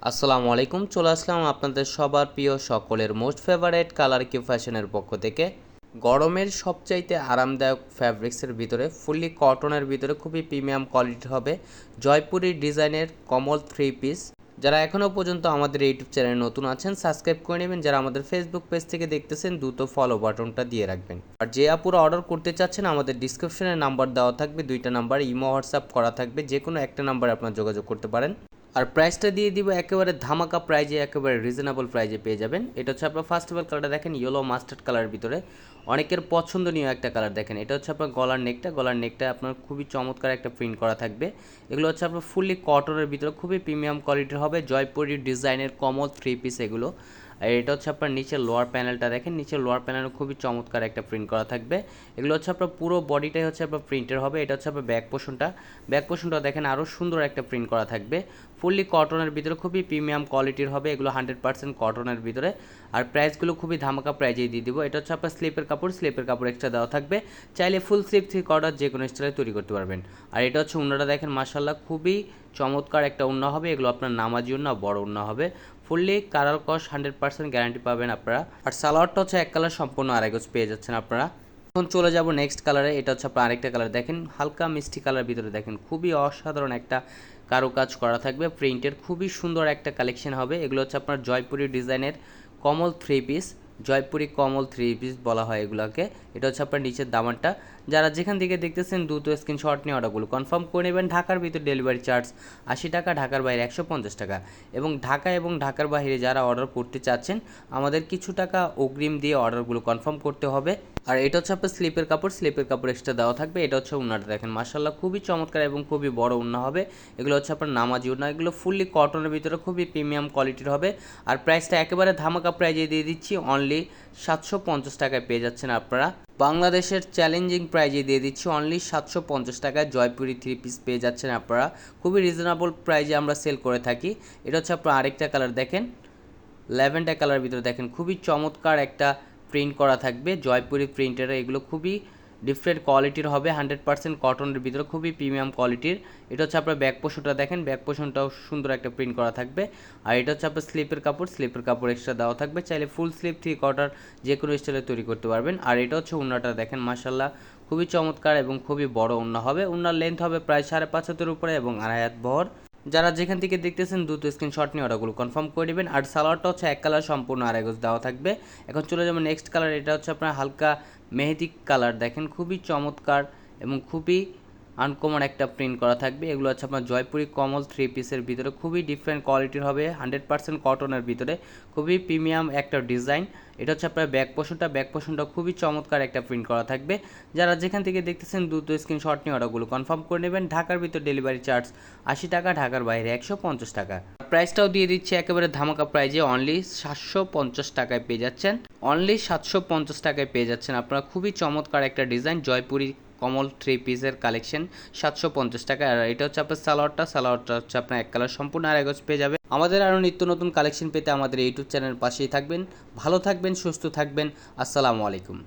আসসালামু আলাইকুম, চলে আসলাম আপনাদের সবার প্রিয় সকলের মোস্ট ফেভারেট কালার কিউ ফ্যাশনের পক্ষ থেকে। গরমের সবচাইতে আরামদায়ক ফ্যাব্রিক্সের ভিতরে ফুললি কটনের ভিতরে খুবই প্রিমিয়াম কোয়ালিটি হবে জয়পুরি ডিজাইনের কমল থ্রি পিস। যারা এখনও পর্যন্ত আমাদের ইউটিউব চ্যানেলে নতুন আছেন সাবস্ক্রাইব করে নেবেন, যারা আমাদের ফেসবুক পেজ থেকে দেখতেছেন দ্রুত ফলো বাটনটা দিয়ে রাখবেন। আর যে আপুরা অর্ডার করতে চাচ্ছেন আমাদের ডিসক্রিপশনে নাম্বার দেওয়া থাকবে, দুইটা নাম্বার ইমো হোয়াটসঅ্যাপ করা থাকবে, যে কোনো একটা নাম্বারে আপনারা যোগাযোগ করতে পারেন। আর প্রাইসটা দিয়ে দিব একেবারে ধামাকা প্রাইজে, একেবারে রিজনেবল প্রাইজে পেয়ে যাবেন। এটা হচ্ছে আপনার ফার্স্ট অফ অল কালারটা দেখেন ইয়েলো মাস্টার্ড কালারের ভিতরে অনেকের পছন্দনীয় একটা কালার দেখেন। এটা হচ্ছে আপনার গলার নেকটা আপনার খুবই চমৎকার একটা প্রিন্ট করা থাকবে। এগুলো হচ্ছে আপনার ফুললি কটনের ভিতরে খুবই প্রিমিয়াম কোয়ালিটির হবে জয়পুরি ডিজাইনের কমল থ্রি পিস এগুলো। আর এটা হচ্ছে আপনার নিচের লোয়ার প্যানেলটা দেখেন, নিচের লোয়ার প্যানেলে খুবই চমৎকার একটা প্রিন্ট করা থাকবে। এগুলো হচ্ছে আপনার পুরো বডিটাই হচ্ছে আপনার প্রিন্টের হবে। এটা হচ্ছে আপনার ব্যাক পোর্শনটা দেখেন আরও সুন্দর একটা প্রিন্ট করা থাকবে। ফুললি কটনের ভিতরে খুবই প্রিমিয়াম কোয়ালিটির হবে এগুলো, 100% কটনের ভিতরে। আর প্রাইসগুলো খুবই ধামাকা প্রাইজেই দিয়ে দিব। এটা হচ্ছে আপনার স্লিপের কাপড় এক্সট্রা দেওয়া থাকবে, চাইলে ফুল স্লিপ থ্রি কোয়ার্টার যে কোনো স্টাইলে তৈরি করতে পারবেন। আর এটা হচ্ছে উন্নাটা দেখেন মাশাআল্লাহ খুবই চমৎকার একটা উন্না হবে। এগুলো আপনার নামাজি উন্না, বড় উন্না হবে। ফুললি কালার কস 100% গ্যারান্টি পাবেন আপনারা। আর সালোয়ারটা হচ্ছে এক কালার সম্পূর্ণ আড়াই গজ পেয়ে যাচ্ছেন আপনারা। এখন চলে যাব নেক্সট কালারে। এটা হচ্ছে আপনার আরেকটা কালার দেখেন, হালকা মিষ্টি কালার ভিতরে দেখেন খুবই অসাধারণ একটা কারুকাজ করা থাকবে প্রিন্টের, খুবই সুন্দর একটা কালেকশন হবে। এগুলো হচ্ছে আপনার জয়পুরি ডিজাইনের কমল থ্রি পিস, জয়পুরি কমল থ্রি পিস বলা হয় এগুলোকে। এটা হচ্ছে আপনার নিচের দামানটা। যারা যেখান থেকে দেখতেছেন দ্রুত স্ক্রিনশট নিয়ে অর্ডারগুলো কনফার্ম করে নেবেন। ঢাকার ভিতর ডেলিভারি চার্জ 80 টাকা, ঢাকার বাইরে 150 টাকা। এবং ঢাকার বাইরে যারা অর্ডার করতে চাচ্ছেন আমাদের কিছু টাকা অগ্রিম দিয়ে অর্ডারগুলো কনফার্ম করতে হবে। আর এটা হচ্ছে আপনার স্লিপের কাপড় এক্সট্রা দেওয়া থাকবে। এটা হচ্ছে উন্নাটা দেখেন মাশাআল্লাহ খুবই চমৎকার এবং খুবই বড় উন্না হবে। এগুলো হচ্ছে আপনার নামাজি উন্না, এগুলো ফুললি কটনের ভিতরে খুবই প্রিমিয়াম কোয়ালিটির হবে। আর প্রাইসটা একেবারে ধামাকা প্রাইজে দিয়ে দিচ্ছি, অনলি 750 টাকায় পেয়ে যাচ্ছেন আপনারা। বাংলাদেশের চ্যালেঞ্জিং প্রাইজে দিয়ে দিচ্ছি অনলি 750 টাকায় জয়পুরি থ্রি পিস পেয়ে যাচ্ছেন আপনারা। খুবই রিজনেবল প্রাইজে আমরা সেল করে থাকি। এটা হচ্ছে আপনার আরেকটা কালার দেখেন, ল্যাভেন্ডার কালার ভিতরে দেখেন খুবই চমৎকার একটা প্রিন্ট করা থাকবে জয়পুরি প্রিন্টের। এগুলো খুবই ডিফারেন্ট কোয়ালিটির হবে, 100% কটনের ভিতরে খুবই প্রিমিয়াম কোয়ালিটির। এটা হচ্ছে আপনার ব্যাক পোর্শনটা দেখেন, ব্যাক পোর্শনটাও সুন্দর একটা প্রিন্ট করা থাকবে। আর এটা হচ্ছে আপনার স্লিপের কাপড় এক্সট্রা দেওয়া থাকবে, চাইলে ফুল স্লিপ থ্রি কোয়ার্টার যে কোনো স্টাইলে তৈরি করতে পারবেন। আর এটা হচ্ছে উন্নাটা দেখেন মাশাআল্লাহ খুবই চমৎকার এবং খুবই বড় উন্না হবে। উন্নার লেন্থ হবে প্রায় 5.5 হাতের উপরে এবং 2.5 হাত বহর। যারা যেখান থেকে দেখতেছেন দ্রুত স্ক্রিনশট নিয়ে অর্ডারগুলো কনফার্ম করে নেবেন। আর সালোয়ারটা হচ্ছে এক কালার সম্পূর্ণ আড়াই গজ দেওয়া থাকবে। এখন চলে যাবেন নেক্সট কালার। এটা হচ্ছে আপনার হালকা মেহেদি কালার দেখেন, খুবই চমৎকার এবং খুবই আনকমন একটা প্রিন্ট করা থাকবে। এগুলো হচ্ছে আপনার জয়পুরি কমল থ্রি পিসের ভিতরে খুবই ডিফারেন্ট কোয়ালিটির হবে, 100% কটনের ভিতরে খুবই প্রিমিয়াম একটা ডিজাইন। এটা হচ্ছে আপনার ব্যাক পোর্শনটা খুবই চমৎকার একটা প্রিন্ট করা থাকবে। যারা যেখান থেকে দেখতেছেন দ্রুত স্ক্রিনশট নিয়ে অর্ডারগুলো কনফার্ম করে নেবেন। ঢাকার ভিতর ডেলিভারি চার্জ 80 টাকা, ঢাকার বাইরে 150 টাকা। প্রাইসটাও দিয়ে দিচ্ছে একেবারে ধামাকা প্রাইজে, অনলি 750 টাকায় পেয়ে যাচ্ছেন। অনলি 750 টাকায় পেয়ে যাচ্ছেন আপনারা। খুবই চমৎকার একটা ডিজাইন জয়পুরি কমল থ্রি পিসের কালেকশন 750 টাকা। আর এটা হচ্ছে আপনার সালোয়ারটা হচ্ছে আপনার এক কালার সম্পূর্ণ আড়াই গজ পেয়ে যাবে। আমাদের আরও নিত্য নতুন কালেকশন পেতে আমাদের ইউটিউব চ্যানেলের পাশেই থাকবেন। ভালো থাকবেন, সুস্থ থাকবেন। আসসালামু আলাইকুম।